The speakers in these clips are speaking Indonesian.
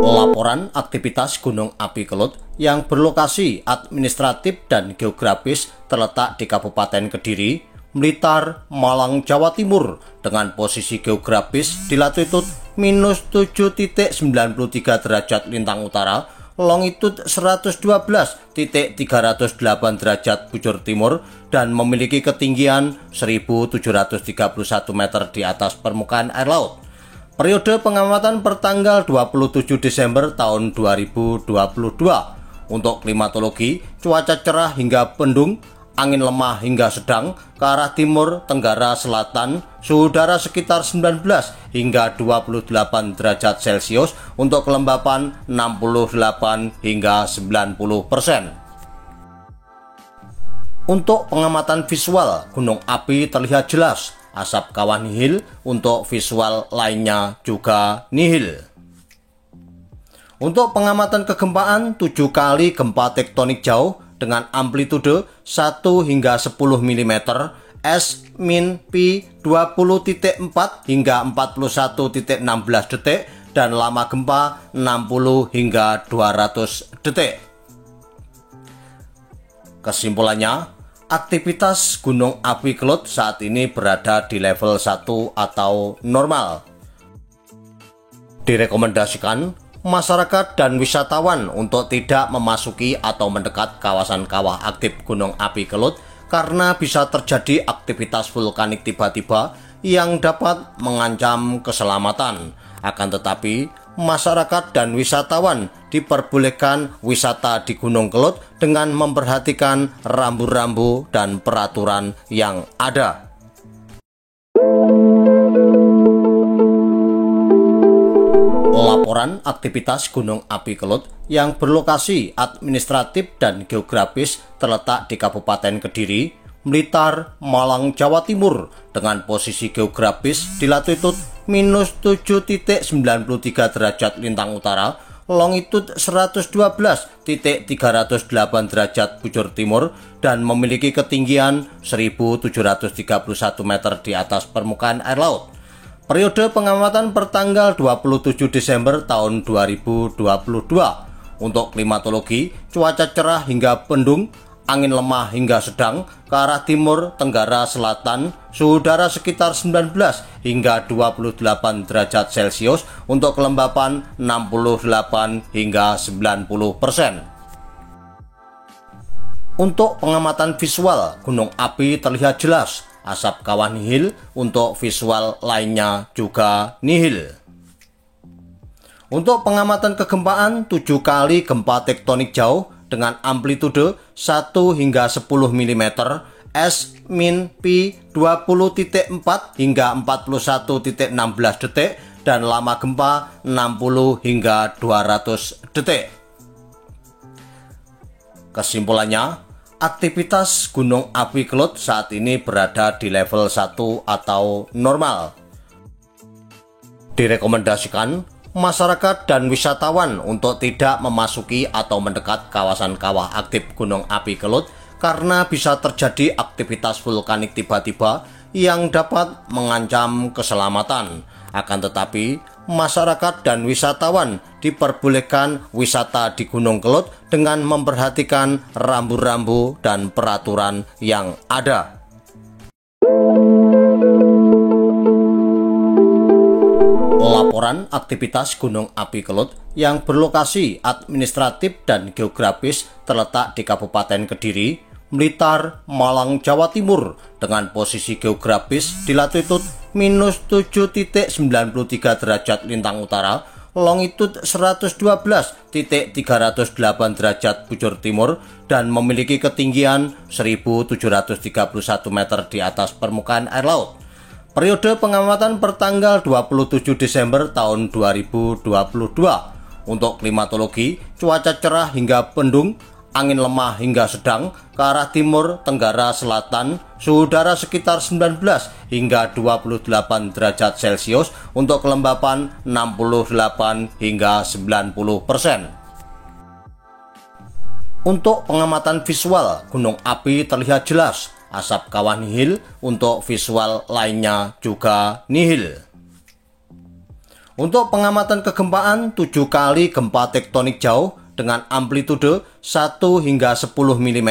Laporan aktivitas Gunung Api Kelut yang berlokasi administratif dan geografis terletak di Kabupaten Kediri, Blitar, Malang, Jawa Timur dengan posisi geografis di latitude -7.93 derajat lintang utara, longitude 112.308 derajat bujur timur, dan memiliki ketinggian 1.731 meter di atas permukaan air laut. Periode pengamatan pertanggal 27 Desember tahun 2022. Untuk klimatologi, cuaca cerah hingga mendung, angin lemah hingga sedang ke arah timur tenggara selatan, suhu udara sekitar 19 hingga 28 derajat Celcius, untuk kelembapan 68 hingga 90%. Untuk pengamatan visual, gunung api terlihat jelas, asap kawah nihil. Untuk visual lainnya juga nihil. Untuk pengamatan kegempaan, 7 kali gempa tektonik jauh dengan amplitude 1 hingga 10 mm, S-Pi 20.4 hingga 41.16 detik, dan lama gempa 60 hingga 200 detik. Kesimpulannya, aktivitas Gunung Api Kelut saat ini berada di level 1 atau normal. Direkomendasikan masyarakat dan wisatawan untuk tidak memasuki atau mendekat kawasan kawah aktif Gunung Api Kelut karena bisa terjadi aktivitas vulkanik tiba-tiba yang dapat mengancam keselamatan. Akan tetapi, masyarakat dan wisatawan diperbolehkan wisata di Gunung Kelut dengan memperhatikan rambu-rambu dan peraturan yang ada. Laporan aktivitas Gunung Api Kelut yang berlokasi administratif dan geografis terletak di Kabupaten Kediri, Blitar, Malang, Jawa Timur dengan posisi geografis di latitude -7.93 derajat lintang utara, longitude 112.308 derajat bujur timur, dan memiliki ketinggian 1.731 meter di atas permukaan air laut. Periode pengamatan pertanggal 27 Desember tahun 2022. Untuk klimatologi, cuaca cerah hingga mendung, angin lemah hingga sedang ke arah timur tenggara selatan, suhu udara sekitar 19 hingga 28 derajat Celcius, untuk kelembapan 68 hingga 90%. Untuk pengamatan visual, gunung api terlihat jelas, asap kawah nihil. Untuk visual lainnya juga nihil. Untuk pengamatan kegempaan, 7 kali gempa tektonik jauh dengan amplitude 1 hingga 10 mm, S-Pi 20.4 hingga 41.16 detik, dan lama gempa 60 hingga 200 detik. Kesimpulannya, aktivitas Gunung Api Kelut saat ini berada di level 1 atau normal. Direkomendasikan masyarakat dan wisatawan untuk tidak memasuki atau mendekat kawasan kawah aktif Gunung Api Kelut karena bisa terjadi aktivitas vulkanik tiba-tiba yang dapat mengancam keselamatan. Akan tetapi, masyarakat dan wisatawan diperbolehkan wisata di Gunung Kelut dengan memperhatikan rambu-rambu dan peraturan yang ada. Laporan aktivitas Gunung Api Kelut yang berlokasi administratif dan geografis terletak di Kabupaten Kediri, Blitar, Malang, Jawa Timur dengan posisi geografis di latitude -7.93 derajat lintang utara, longitude 112.308 derajat bujur timur, dan memiliki ketinggian 1.731 meter di atas permukaan air laut. Periode pengamatan pertanggal 27 Desember tahun 2022. Untuk klimatologi, cuaca cerah hingga mendung, angin lemah hingga sedang ke arah timur tenggara selatan, suhu udara sekitar 19 hingga 28 derajat Celcius, untuk kelembapan 68 hingga 90%. Untuk pengamatan visual, gunung api terlihat jelas, asap kawah nihil, untuk visual lainnya juga nihil. Untuk pengamatan kegempaan, 7 kali gempa tektonik jauh dengan amplitude 1 hingga 10 mm,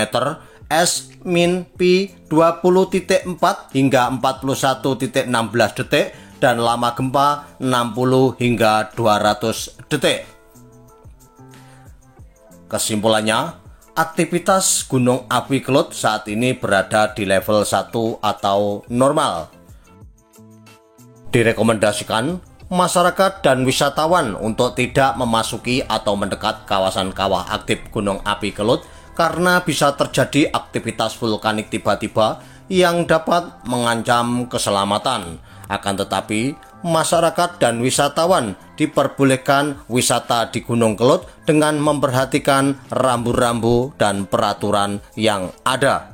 S-P 20.4 hingga 41.16 detik, dan lama gempa 60 hingga 200 detik. Kesimpulannya, aktivitas Gunung Api Kelut saat ini berada di level 1 atau normal. Direkomendasikan masyarakat dan wisatawan untuk tidak memasuki atau mendekat kawasan kawah aktif Gunung Api Kelut karena bisa terjadi aktivitas vulkanik tiba-tiba yang dapat mengancam keselamatan. Akan tetapi, masyarakat dan wisatawan diperbolehkan wisata di Gunung Kelut dengan memperhatikan rambu-rambu dan peraturan yang ada.